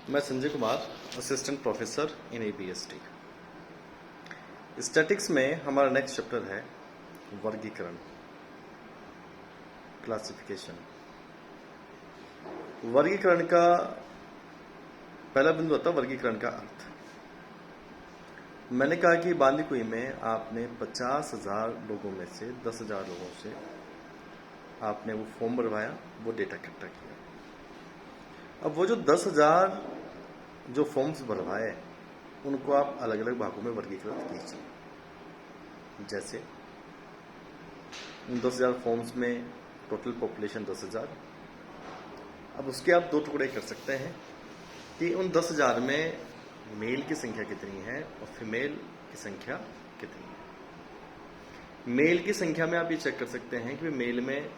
मैं Sanjay Kumar, assistant professor in ABST। Statics में हमारा नेक्स्ट चैप्टर है वर्गीकरण, क्लासिफिकेशन। वर्गीकरण का पहला बिंदु आता है वर्गीकरण का अर्थ। मैंने कहा कि बांदीकुई में आपने 50,000 लोगों में से 10,000 लोगों से आपने वो फॉर्म भरवाया, वो डेटा इकट्ठा किया। अब वो जो 10,000 जो फॉर्म्स भरवाए उनको आप अलग अलग भागों में वर्गीकृत कीजिए। जैसे उन 10,000 फॉर्म्स में टोटल पॉपुलेशन 10,000। अब उसके आप दो टुकड़े कर सकते हैं कि उन 10,000 में मेल की संख्या कितनी है और फीमेल की संख्या कितनी है। मेल की संख्या में आप ये चेक कर सकते हैं कि मेल में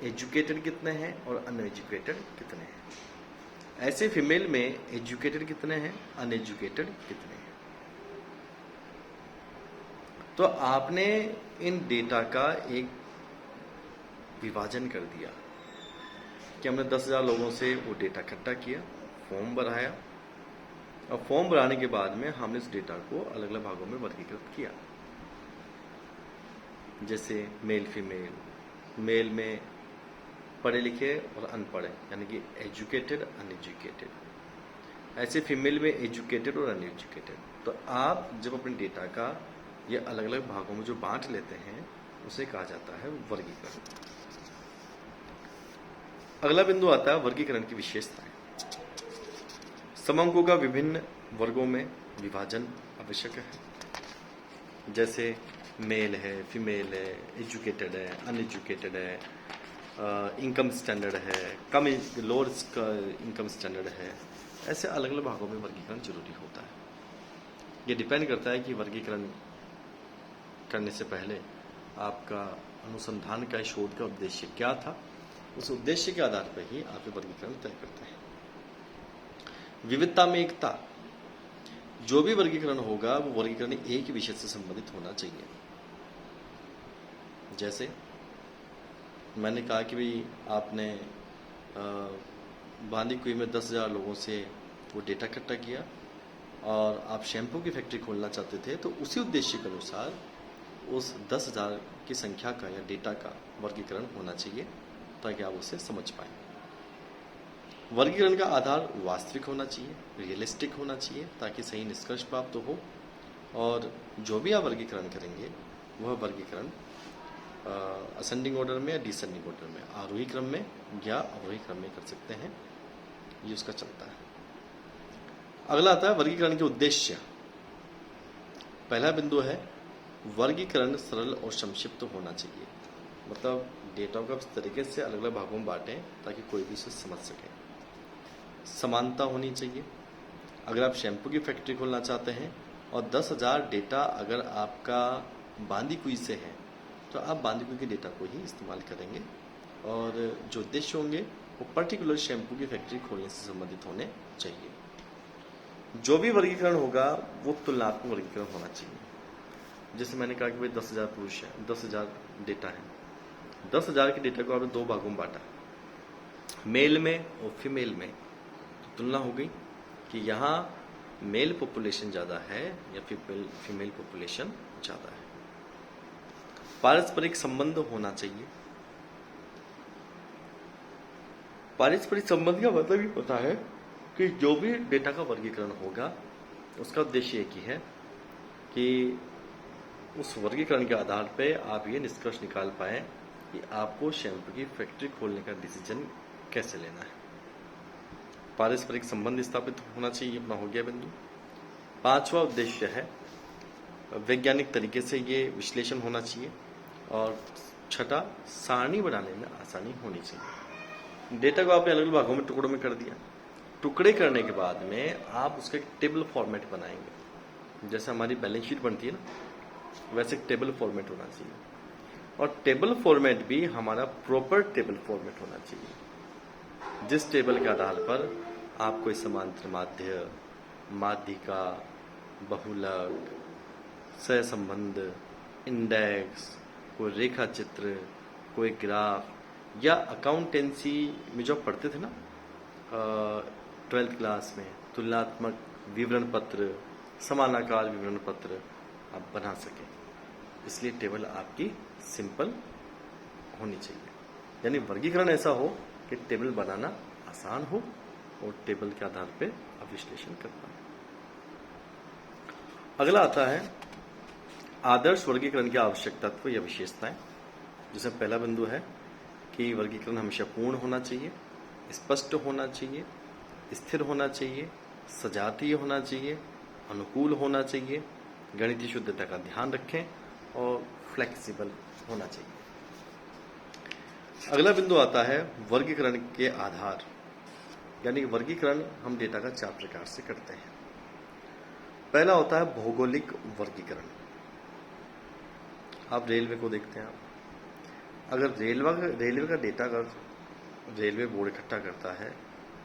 एजुकेटेड कितने हैं और अनएजुकेटेड कितने हैं। ऐसे फीमेल में एजुकेटेड कितने हैं, अनएजुकेटेड कितने हैं। तो आपने इन डेटा का एक विभाजन कर दिया कि हमने 10,000 लोगों से वो डेटा इकट्ठा किया, फॉर्म भराया, और फॉर्म भराने के बाद में हमने इस डेटा को अलग अलग भागों में वर्गीकृत किया। जैसे मेल फीमेल, मेल में पढ़े लिखे और अनपढ़े यानी कि एजुकेटेड अनएजुकेटेड, ऐसे फीमेल में एजुकेटेड और अनएजुकेटेड। तो आप जब अपने डेटा का ये अलग अलग भागों में जो बांट लेते हैं उसे कहा जाता है वर्गीकरण। अगला बिंदु आता है वर्गीकरण की विशेषताएं। समंकों का विभिन्न वर्गों में विभाजन आवश्यक है। जैसे मेल है, फीमेल है, एजुकेटेड है, अनएजुकेटेड है, इनकम स्टैंडर्ड है, कम लोअर इनकम स्टैंडर्ड है। ऐसे अलग अलग भागों में वर्गीकरण जरूरी होता है। ये डिपेंड करता है कि वर्गीकरण करने से पहले आपका अनुसंधान का शोध का उद्देश्य क्या था। उस उद्देश्य के आधार पर ही आप वर्गीकरण तय करते हैं। विविधता में एकता। जो भी वर्गीकरण होगा वो वर्गीकरण एक ही विषय से संबंधित होना चाहिए। जैसे मैंने कहा कि भाई आपने बांदीकुई में 10,000 लोगों से वो डेटा इकट्ठा किया और आप शैम्पू की फैक्ट्री खोलना चाहते थे, तो उसी उद्देश्य के अनुसार उस 10,000 की संख्या का या डेटा का वर्गीकरण होना चाहिए ताकि आप उसे समझ पाएं। वर्गीकरण का आधार वास्तविक होना चाहिए, रियलिस्टिक होना चाहिए ताकि सही निष्कर्ष प्राप्त हो। और जो भी आप वर्गीकरण करेंगे वह वर्गीकरण असेंडिंग ऑर्डर में या डिसेंडिंग ऑर्डर में, आरोही क्रम में या अवरोही क्रम में कर सकते हैं। ये उसका चलता है। अगला आता है वर्गीकरण के उद्देश्य। पहला बिंदु है वर्गीकरण सरल और संक्षिप्त होना चाहिए। मतलब डेटा को इस तरीके से अलग अलग भागों में बांटें ताकि कोई भी उसे समझ सके। समानता होनी चाहिए। अगर आप शैम्पू की फैक्ट्री खोलना चाहते हैं और 10,000 डेटा अगर आपका बांदीकुई से है तो आप बांदीकुई के डेटा को ही इस्तेमाल करेंगे और जो उद्देश्य होंगे वो पर्टिकुलर शैम्पू की फैक्ट्री खोलने से संबंधित होने चाहिए। जो भी वर्गीकरण होगा वो तुलनात्मक वर्गीकरण होना चाहिए। जैसे मैंने कहा कि भाई 10,000 पुरुष है, 10,000 डेटा है। 10,000 के डेटा को आपने दो भागों में बांटा, मेल में और फीमेल में। तो तुलना हो गई कि यहाँ मेल पॉपुलेशन ज़्यादा है या फीमेल पॉपुलेशन ज़्यादा है। पारस्परिक संबंध होना चाहिए। पारस्परिक संबंध का मतलब ये होता है कि जो भी डेटा का वर्गीकरण होगा उसका उद्देश्य एक ही है कि उस वर्गीकरण के आधार पर आप ये निष्कर्ष निकाल पाए कि आपको शैम्पू की फैक्ट्री खोलने का डिसीजन कैसे लेना है। पारस्परिक संबंध स्थापित होना चाहिए, अपना हो गया बिंदु। पांचवा उद्देश्य है वैज्ञानिक तरीके से ये विश्लेषण होना चाहिए। और छठा, सारणी बनाने में आसानी होनी चाहिए। डेटा को आपने अलग अलग भागों में टुकड़ों में कर दिया। टुकड़े करने के बाद में आप उसका एक टेबल फॉर्मेट बनाएंगे। जैसे हमारी बैलेंस शीट बनती है ना, वैसे एक टेबल फॉर्मेट होना चाहिए। और टेबल फॉर्मेट भी हमारा प्रॉपर टेबल फॉर्मेट होना चाहिए, जिस टेबल के आधार पर आप कोई समांतर माध्य, माध्यिका, बहुलक, सहसंबंध, इंडेक्स, कोई रेखा चित्र, कोई ग्राफ, या अकाउंटेंसी में जो पढ़ते थे ना 12th क्लास में तुलनात्मक विवरण पत्र, समानाकार विवरण पत्र आप बना सकें। इसलिए टेबल आपकी सिंपल होनी चाहिए, यानी वर्गीकरण ऐसा हो कि टेबल बनाना आसान हो और टेबल के आधार पे आप विश्लेषण कर पाए। अगला आता है आदर्श वर्गीकरण की आवश्यक तत्व या विशेषताएं, जिसमें पहला बिंदु है कि वर्गीकरण हमेशा पूर्ण होना चाहिए, स्पष्ट होना चाहिए, स्थिर होना चाहिए, सजातीय होना चाहिए, अनुकूल होना चाहिए, गणितीय शुद्धता का ध्यान रखें और फ्लेक्सिबल होना चाहिए। अगला बिंदु आता है वर्गीकरण के आधार, यानी वर्गीकरण हम डेटा का 4 प्रकार से करते हैं। पहला होता है भौगोलिक वर्गीकरण। आप रेलवे को देखते हैं, अगर रेलवे का डेटा अगर रेलवे बोर्ड इकट्ठा करता है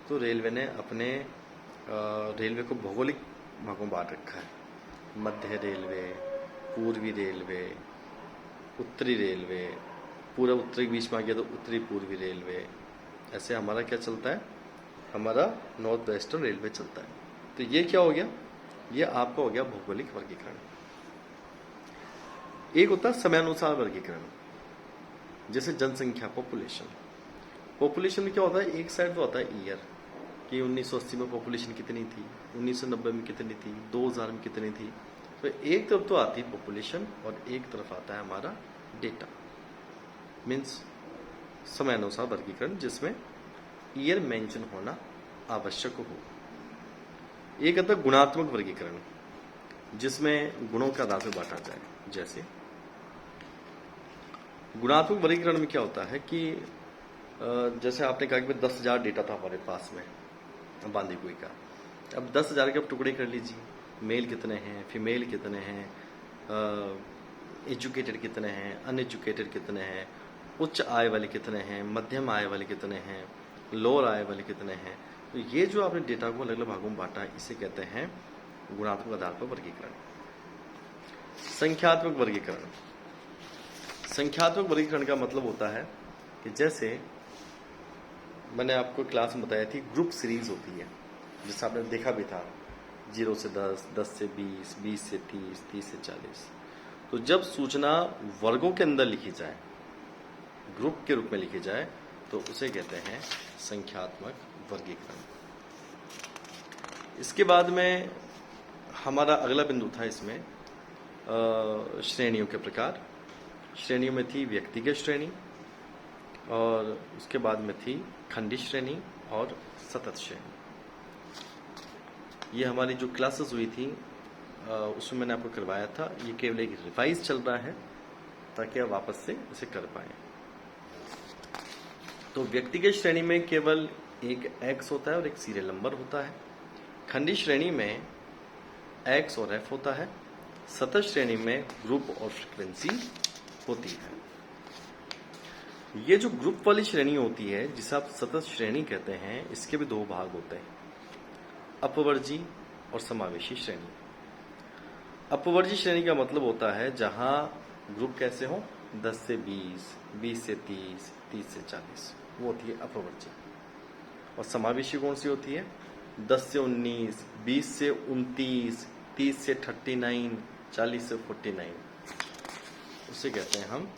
तो रेलवे ने अपने रेलवे को भौगोलिक भागों में बांट रखा है। मध्य रेलवे, पूर्वी रेलवे, उत्तरी रेलवे, पूरा उत्तरी बीच में आ गया तो उत्तरी पूर्वी रेलवे। ऐसे हमारा क्या चलता है, हमारा नॉर्थ वेस्टर्न रेलवे चलता है। तो ये क्या हो गया, ये आपका हो गया भौगोलिक वर्गीकरण। एक होता है समयानुसार वर्गीकरण, जैसे जनसंख्या पॉपुलेशन में क्या होता है, एक साइड तो होता है ईयर कि 1980 में पॉपुलेशन कितनी थी, 1990 में कितनी थी, 2000 में कितनी थी। तो एक तरफ तो आती है पॉपुलेशन और एक तरफ आता है हमारा डेटा, मीन्स समयानुसार वर्गीकरण जिसमें ईयर मेंशन होना आवश्यक हो। एक आता है गुणात्मक वर्गीकरण, जिसमें गुणों के आधार पर बांटा जाए। जैसे गुणात्मक वर्गीकरण में क्या होता है कि जैसे आपने कहा कि 10,000 डेटा था हमारे पास में बांदीकुई का। अब 10,000 के आप टुकड़े कर लीजिए, मेल कितने हैं, फीमेल कितने हैं, एजुकेटेड कितने हैं, अनएजुकेटेड कितने हैं, उच्च आय वाले कितने हैं, मध्यम आय वाले कितने हैं, लोअर आय वाले कितने हैं। तो ये जो आपने डेटा को अलग अलग भागों में बांटा है, इसे कहते हैं गुणात्मक आधार पर वर्गीकरण। संख्यात्मक वर्गीकरण का मतलब होता है कि जैसे मैंने आपको क्लास में बताया थी, ग्रुप सीरीज होती है, जिससे आपने देखा भी था 0 से 10, 10 से 20, 20 से 30, 30 से 40। तो जब सूचना वर्गों के अंदर लिखी जाए, ग्रुप के रूप में लिखी जाए, तो उसे कहते हैं संख्यात्मक वर्गीकरण। इसके बाद में हमारा अगला बिंदु था इसमें श्रेणियों के प्रकार। श्रेणियों में थी व्यक्तिगत श्रेणी, और उसके बाद में थी खंडित श्रेणी और सतत श्रेणी। ये हमारी जो क्लासेस हुई थी उसमें मैंने आपको करवाया था। ये केवल एक रिवाइज चल रहा है ताकि आप वापस से इसे कर पाए। तो व्यक्तिगत श्रेणी में केवल एक एक्स होता है और एक सीरियल नंबर होता है। खंडित श्रेणी में एक्स और एफ होता है। सतत श्रेणी में ग्रुप और फ्रीक्वेंसी होती है। ये जो ग्रुप वाली श्रेणी होती है, जिसे आप सतत श्रेणी कहते हैं, इसके भी 2 भाग होते हैं, अपवर्जी और समावेशी श्रेणी। अपवर्जी श्रेणी का मतलब होता है जहां ग्रुप कैसे हो, 10 से 20, 20 से 30, 30 से 40, वो होती है अपवर्जी। और समावेशी कौन सी होती है, 10 से 19, 20 से 29, 30 से 39, 40 से 49, उसे कहते हैं हम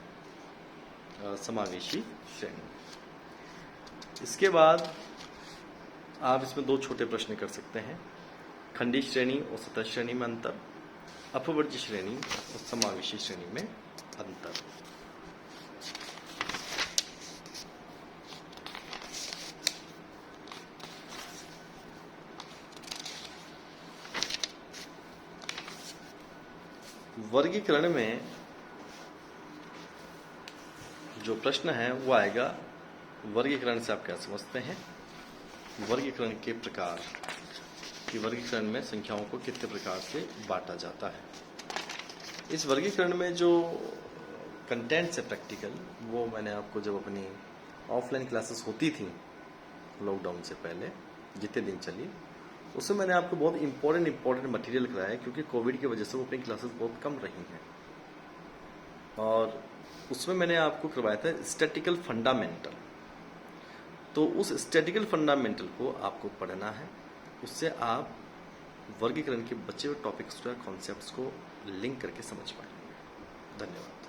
समावेशी श्रेणी। इसके बाद आप इसमें 2 छोटे प्रश्न कर सकते हैं, खंडित श्रेणी और सतत श्रेणी में अंतर, अपवर्जी श्रेणी और समावेशी श्रेणी में अंतर। वर्गीकरण में जो प्रश्न है वो आएगा, वर्गीकरण से आप क्या समझते हैं, वर्गीकरण के प्रकार, कि वर्गीकरण में संख्याओं को कितने प्रकार से बांटा जाता है। इस वर्गीकरण में जो कंटेंट्स है प्रैक्टिकल, वो मैंने आपको जब अपनी ऑफलाइन क्लासेस होती थी लॉकडाउन से पहले, जितने दिन चली, उसमें मैंने आपको बहुत इंपॉर्टेंट मटेरियल कराया, क्योंकि कोविड की वजह से वो अपनी क्लासेस बहुत कम रही हैं। और उसमें मैंने आपको करवाया था स्टैटिकल फंडामेंटल। तो उस स्टैटिकल फंडामेंटल को आपको पढ़ना है, उससे आप वर्गीकरण के बचे हुए टॉपिक्स या कॉन्सेप्ट्स को लिंक करके समझ पाएंगे। धन्यवाद।